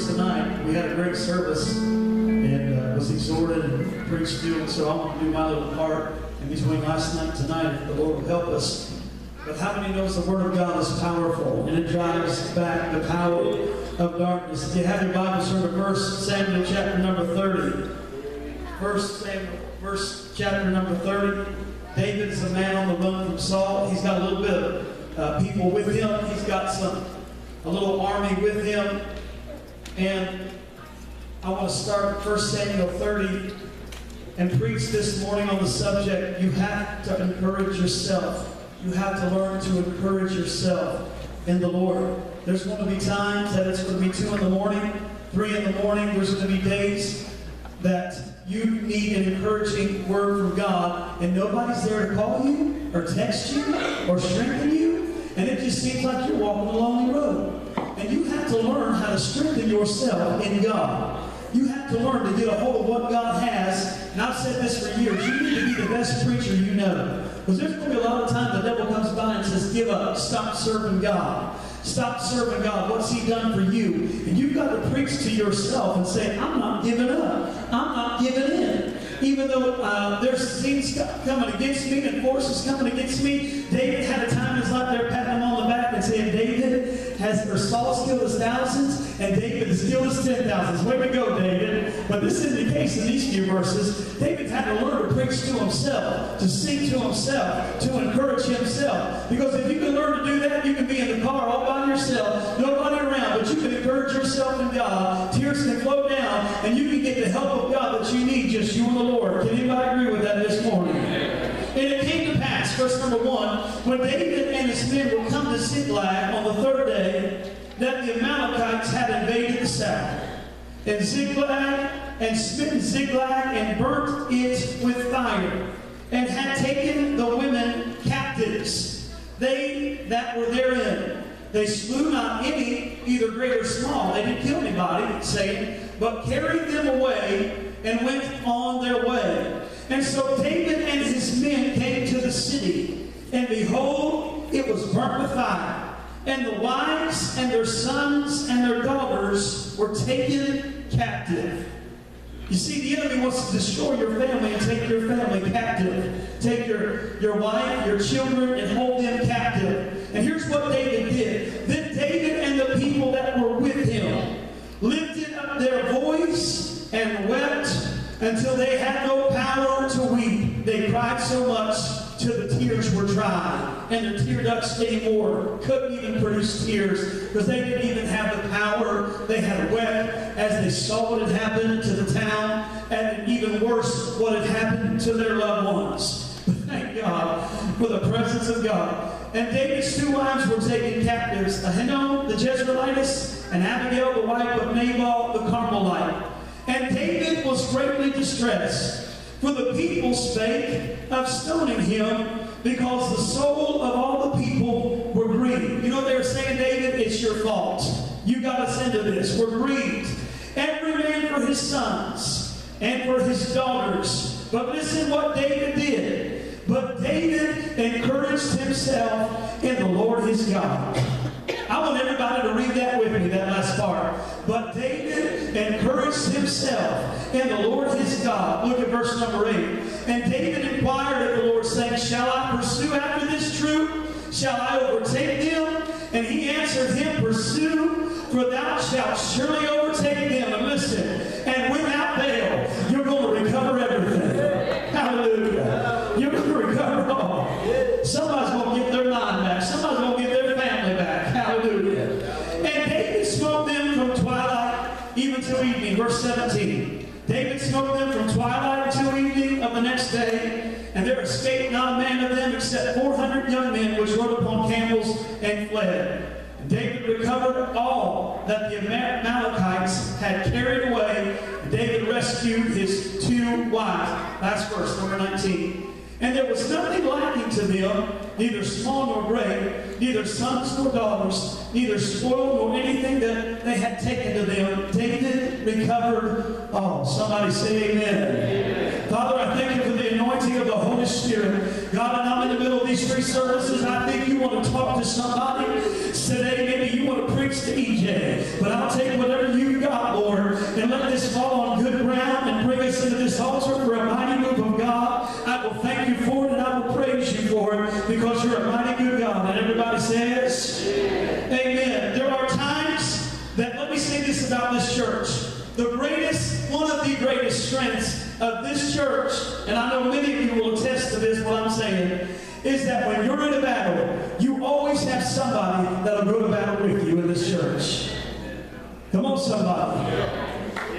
preach tonight. We had a great service and was exhorted and preached to, and so I want to do my little part in between last night and tonight, if the Lord will help us. But how many knows the Word of God is powerful, and it drives back the power of darkness? If you have your Bible, turn to 1 Samuel chapter number 30. 1 Samuel, chapter number 30. David is a man on the run from Saul. He's got a little bit of people with him. He's got a little army with him. And I want to start 1 Samuel 30 and preach this morning on the subject, you have to encourage yourself. You have to learn to encourage yourself in the Lord. There's going to be times that it's going to be 2 in the morning, 3 in the morning. There's going to be days that you need an encouraging word from God, and nobody's there to call you, or text you, or strengthen you, and it just seems like you're walking along the road. And you have to learn how to strengthen yourself in God. You have to learn to get a hold of what God has. And I've said this for years. You need to be the best preacher you know. Because there's going to be a lot of times the devil comes by and says, give up. Stop serving God. Stop serving God. What's He done for you? And you've got to preach to yourself and say, I'm not giving up. I'm not giving in. Even though there's things coming against me and forces coming against me. David had a time in his life there patting him on the back and saying, Saul killed his thousands and David has killed his 10,000s. Way to go, David. But this isn't the case in these few verses. David had to learn to preach to himself, to sing to himself, to encourage himself. Because if you can learn to do that, you can be in the car all by yourself, nobody around, but you can encourage yourself in God. Tears can flow down, and you can get the help of God that you need, just you and the Lord. Can anybody agree with that this morning? And it came to pass, verse number 1, when David and his men were come to Ziklag on the 3rd day, that the Amalekites had invaded the south, and Ziklag, and smitten Ziklag, and burnt it with fire, and had taken the women captives, they that were therein. They slew not any, either great or small. They didn't kill anybody, saying, but carried them away, and went on their way. And so David and his men came to the city, and behold, it was burnt with fire. And the wives and their sons and their daughters were taken captive. You see, the enemy wants to destroy your family and take your family captive. Take your wife, your children, and hold them captive. And here's what David did. Then David and the people that were with him lifted up their voice and wept until they had no power to weep. They cried so much till the tears were dry, and their tear ducts anymore couldn't even produce tears, because they didn't even have the power. They had wept as they saw what had happened to the town, and even worse, what had happened to their loved ones. Thank God for the presence of God. And David's 2 wives were taken captives, Ahinoam the Jezreelitess, and Abigail the wife of Nabal the Carmelite. And David was greatly distressed, for the people spake of stoning him, because the soul of all the people were grieved. You know, they were saying, David, it's your fault. You got us into this. We're grieved. Every man for his sons and for his daughters. But listen what David did. But David encouraged himself in the Lord his God. I want everybody to read that with me, that last part. But David encouraged himself in the Lord his God. Look at verse number 8. And David inquired of the Lord, saying, shall I pursue after this troop? Shall I overtake them? And he answered him, pursue, for thou shalt surely overtake them. And listen, and without fail, you're going to recover everything. Hallelujah. You're going to recover all. Somebody's going to get their mind back. Somebody's going to get their family back. Hallelujah. And David smote them from twilight even till evening. Verse 17. David smote them from twilight till evening of the next day, and there escaped not a man of them except 400 young men which rode upon camels and fled. And David recovered all that the Amalekites had carried away, and David rescued his 2 wives. Last verse, number 19. And there was nothing lacking to them, neither small nor great, neither sons nor daughters, neither spoil nor anything that they had taken to them. David recovered all. Somebody say amen. Amen. Father, I thank you for the anointing of the Holy Spirit. God, and I'm in the middle of these 3 services. I think you want to talk to somebody today. Maybe you want to preach to EJ, but I'll take whatever you got. One of the greatest strengths of this church, and I know many of you will attest to this, what I'm saying, is that when you're in a battle, you always have somebody that'll go to battle with you in this church. Come on, somebody.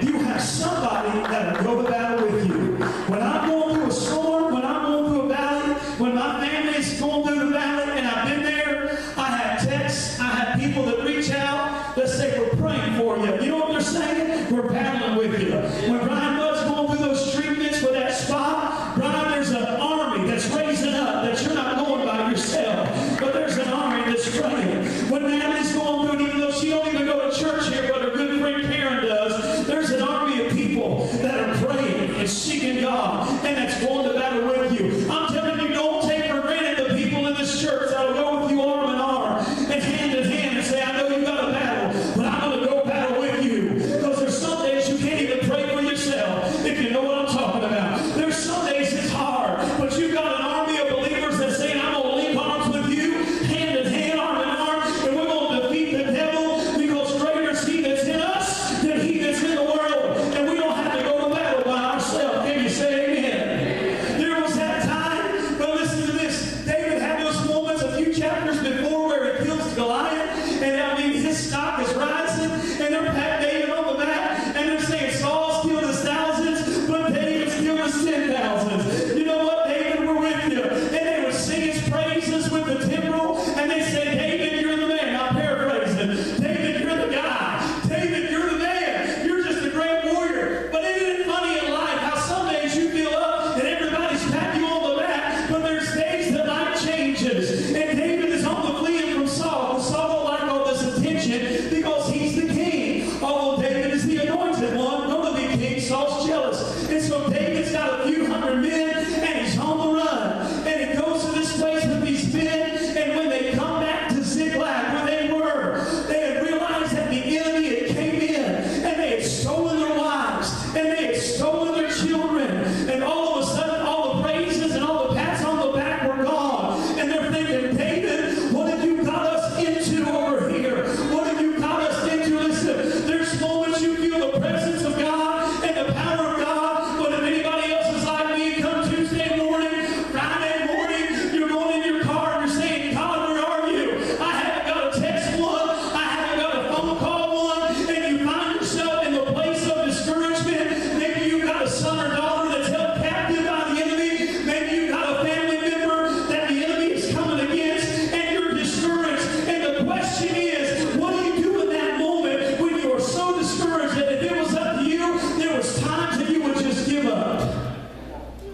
You have somebody that'll go to battle with you. When I'm going through a storm, when I'm going through a valley, when my family's going through the valley, and I've been there, I have texts, I have people that reach out that say, we're praying for you. You know what they're saying? We're battling with you. When Brian Budd's going through those treatments for that spot, Brian, there's an army that's raising up, that you're not going by yourself, but there's an army that's praying. When Natalie's going through, even though she don't even go to church here, but her good friend Karen does, there's an army of people that are praying and seeking God, and that's going to battle with you. I'm telling you, don't take for granted the people in this church that will go with you arm in arm and hand in hand and say, I know you got a battle, but I'm going to go battle with you. Because there's some days you can't even pray for yourself, if you know what I'm talking about. There's some days it's hard, but you've got an army of believers that say, I'm going to link arms with you, hand in hand, arm in arm, and we're going to defeat the devil, because greater is he that's in us than he that's in the world. And we don't have to go to battle by ourselves. Can you say amen? There was that time, but listen to this. David had those moments a few chapters before where he kills Goliath, and I mean his stock is rising, and they're patting David on the back, and they're saying Saul's killed his thousands, but David's killed his 10,000s. You know what, David, we're with you. And they would sing his praises with the timbrel, and they say, David, you're the man. I'm paraphrasing. David, you're the guy. David, you're the man. You're just a great warrior. But isn't it funny in life how some days you feel up and everybody's patting you on the back, but there's days that life changes. And David is on the fleeing from Saul. Saul don't like all this attention because he's the king. Although David is the anointed one, going to be king, Saul's jealous. And so David's got a few hundred men, and he's on the run. And he goes to this place with these men, and when they come back to Ziklag, where they were, they had realized that the enemy had came in, and they had stolen their wives, and they had stolen their children, and all of a sudden, all the praises and all the pats on the back were gone. And they're thinking, David, what have you got us into over here? What have you got us into? Listen, there's moments you feel the presence of God and the power of God, but if anybody else is like me, come Tuesday morning, Friday morning, you're going in your car and you're saying, God, where are you? I haven't got a text one, I haven't got a phone call one, and you find yourself in the place of discouragement. Maybe you've got a son or daughter that's held captive by the enemy. Maybe you've got a family member that the enemy is coming against, and you're discouraged. And the question is, what do you do in that moment when you are so discouraged that if it was up to you, there was times that you would just give up?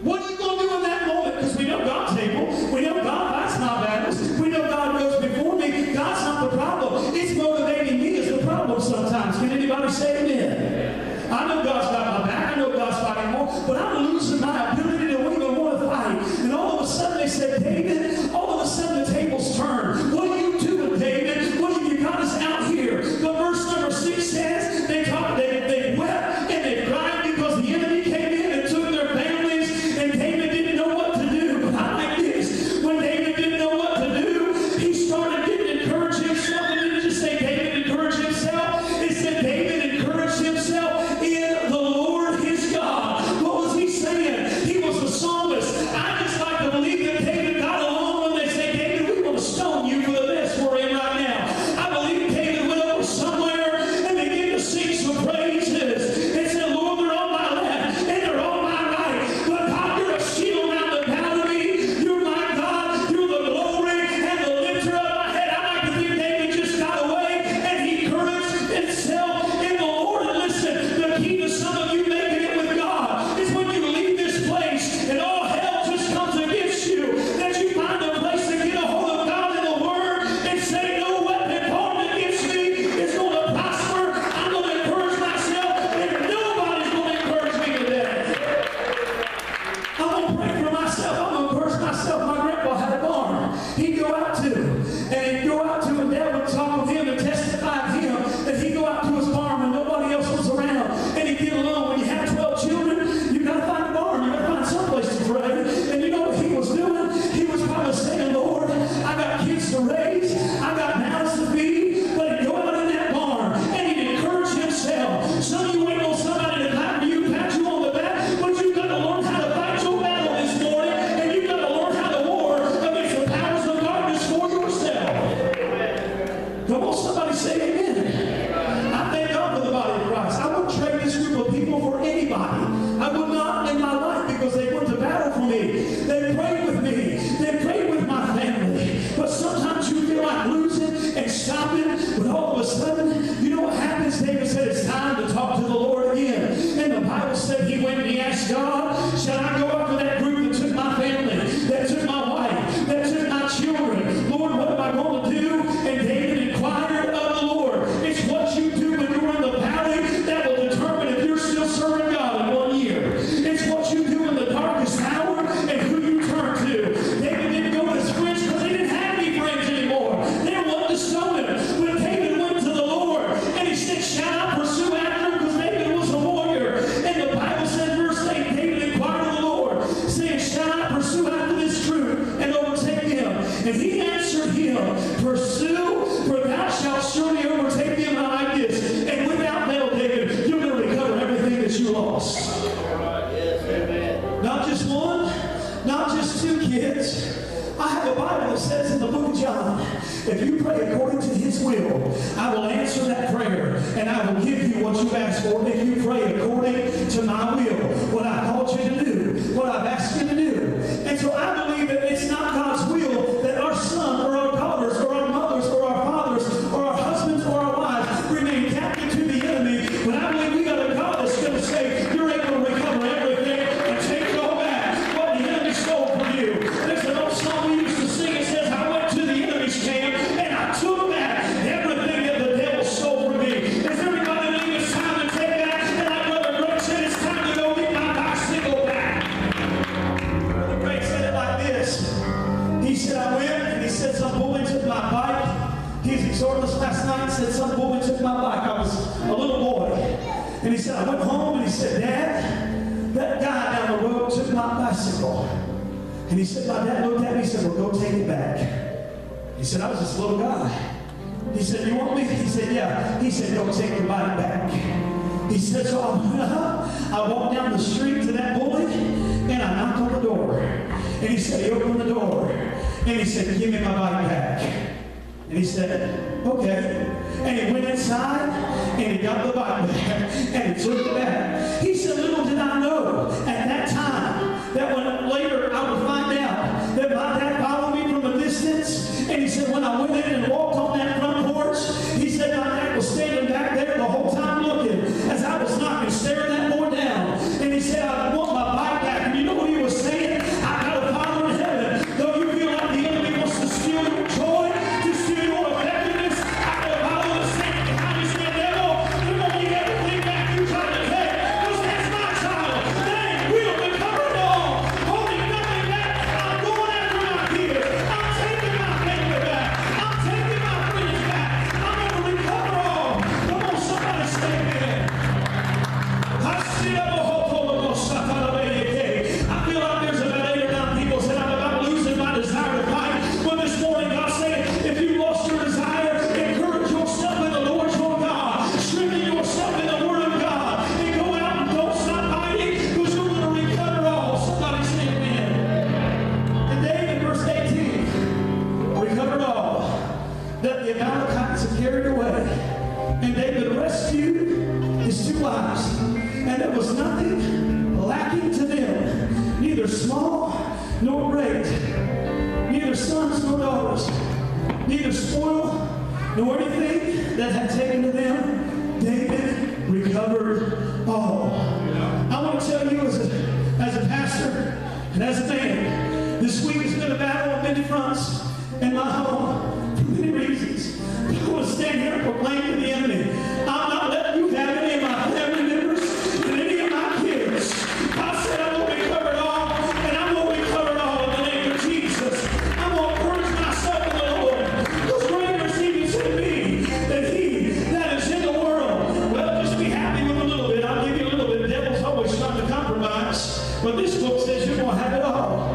What are you going to do in that moment? Because we know God's able. We know God fights my battles. We know God goes before me. God's not the problem. It's motivating me is the problem sometimes. Can anybody say amen? I know God's got my back. I know God's fighting more. But I'm losing my ability to even want to fight. And all of a sudden they say, David, all of a sudden the tables turn. What are you doing, David? What have you got us out here? But verse number 6 says, they wept and they cried because the enemy came in and took their families, and David didn't know what to do. But I like this. When David didn't know what to do, he started getting encouraged himself. And didn't just say David encouraged himself. It said David encouraged himself in the Lord his God. What was he saying? He was a psalmist. I just like to believe that David got along shopping, but all of a sudden, you know what happens? David said it's time to talk to the Lord again. And the Bible said he went and he asked God, shall I go after that group that took my family, that took my wife, that took my children? Lord, what am I going to do? And David inquired of the Lord. It's what you do when you're in the valley that will determine if you're still serving God in 1 year. It's what you do in the darkest hour and who you turn to. David didn't go to his friends because they didn't have any friends anymore. They were wanting to stone him. But David went to the Lord and he said, shall I pursue after him? Because David was a warrior. And the Bible said, verse 8, David inquired of the Lord, saying, shall I pursue after this troop and overtake him? And he answered him, pursue, for thou shalt surely overtake him. And I like this. And without fail, David, you're going to recover everything that you lost. Not just one, not just two kids. I have a Bible that says in the book of John, if you pray according to his will, I will answer that prayer and I will give you what you've asked for. If you pray according to my will, what I called you to do, what I've asked you to do. And so I believe that it's not God's will that our son or our daughters or our mothers or our fathers or our husbands or our wives remain captive to the enemy. But I believe we got a God that's going to say, you're able to recover everything and take it all back. What the enemy stole from you. There's an old song we used to sing. It says, I went to the enemy's camp and I took back everything that the devil stole from me. Does everybody believe it's time to take back? And like Brother Greg said, it's time to go get my bicycle back. Brother Greg said it like this. He said, I went and he said, some bully took my bike. He was exhorting us last night and said, some bully took my bike. I was a little boy. And he said, I went home and he said, Dad, that guy down the road took my bicycle. And he said, my dad looked at me and said, well, go take it back. He said, I was this little guy. He said, you want me? He said, yeah. He said, go take the bike back. He said, so I walked down the street to that bully and I knocked on the door. And he said, he opened the door. And he said, give me my bike back. And he said, okay. And he went inside and he got the bike back and he took it back. He said, little did I know at that time that when later I would find out that my dad followed me from a distance. And he said, when I went in and walked on that front porch, he said my dad was standing back there the whole time looking as I was knocking, staring that boy down. And he said, I want my bike back. And you know what he was saying? I got a Father in heaven. Though you feel like the enemy wants to steal your joy, to steal your effectiveness, I got a Father that's standing behind you saying, devil, you're going to get everything back you tried to take. Because that's my child. They will recover it all. Holding nothing back. I'm going after my kids. I'm taking my family back. I'm taking my friends back. I'm going to recover all. Come on, somebody say amen. I feel like there's about 8 or 9 people saying, I'm about losing my desire to fight. But this morning, God said, if you lost your desire, encourage yourself in the Lord your God. Strengthen yourself in the Word of God. And go out and don't stop fighting, because you're going to recover all. Somebody say amen. And David, verse 18, recovered all that the Amalekites had carried away. And David rescued his 2 wives. And there was nothing lacking to them, neither small nor great, neither sons nor daughters, neither spoil nor anything that had taken to them. David recovered all. I want to tell you as a pastor and as a man, this week has been a battle on many fronts in my home for many reasons. I want to stand here and proclaim to the enemy, I'm not letting you have any of my family members and any of my kids. I said I'm going to recover it all, and I'm going to recover it all in the name of Jesus. I'm going to encourage myself in the Lord, because greater is he that's in me than he that is in the world. Well, just be happy with a little bit. I'll give you a little bit. The devil's always trying to compromise, but this book says you're going to have it all.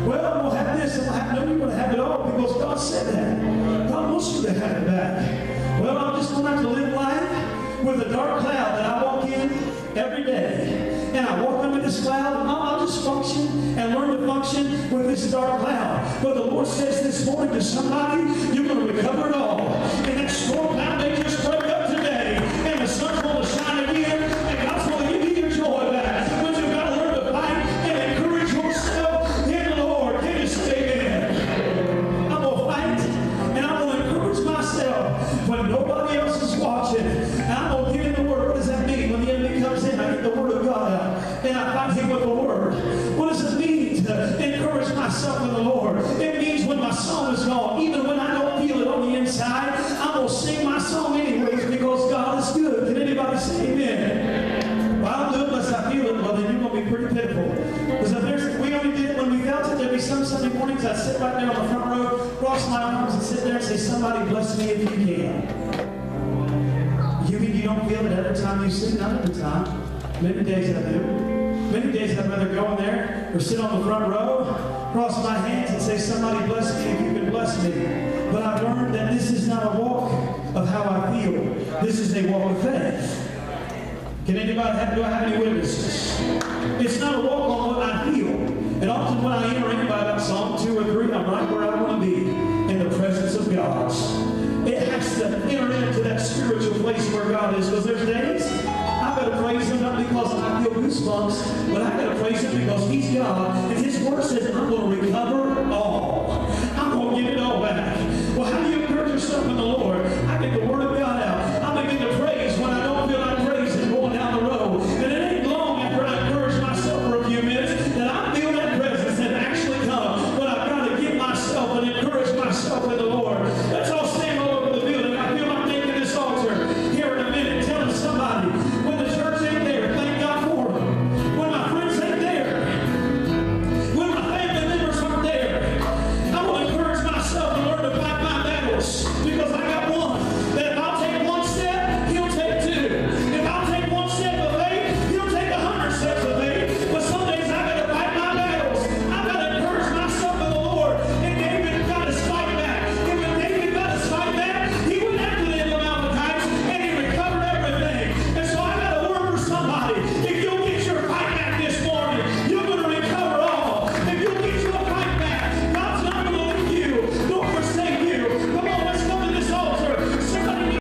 Well, I'm going to have this, and no, you're going to have it all because God said that. God wants you to have it back. Well, I'm just going to have to live life with a dark cloud that I walk in every day. And I walk under this cloud, and I'll just function and learn to function with this dark cloud. But the Lord says this morning to somebody, you're going to recover it all. And that storm cloud may just break up today, and the sun's going to shine again, and God's going to give you your joy back. But you've got to learn to fight and encourage yourself in the Lord. Can you say amen? I'm going to fight, and I'm going to encourage myself invite Him with the Word. What does it mean to encourage myself in the Lord? It means when my song is gone, even when I don't feel it on the inside, I'm going to sing my song anyways because God is good. Can anybody say amen? Well, I'll do it unless I feel it. Well, then you're going to be pretty pitiful. Because if we only did it when we felt it, there'd be some Sunday mornings I'd sit right there on the front row, cross my arms, and sit there and say, somebody bless me if you can. You mean you don't feel it every time you sing? Not every time. Many days I do. Many days I'd rather go in there or sit on the front row, cross my hands and say, somebody bless me if you can bless me. But I've learned that this is not a walk of how I feel. This is a walk of faith. Can anybody do I have any witnesses? It's not a walk on what I feel. And often when I enter in by about Psalm 2 or 3, I'm right where I want to be, in the presence of God. It has to enter into that spiritual place where God is. Because there's days I better praise Him not because I feel goosebumps, but I gotta praise Him because He's God. And His Word says I'm going to recover all. I'm going to get it all back. Well, how do you encourage yourself in the Lord?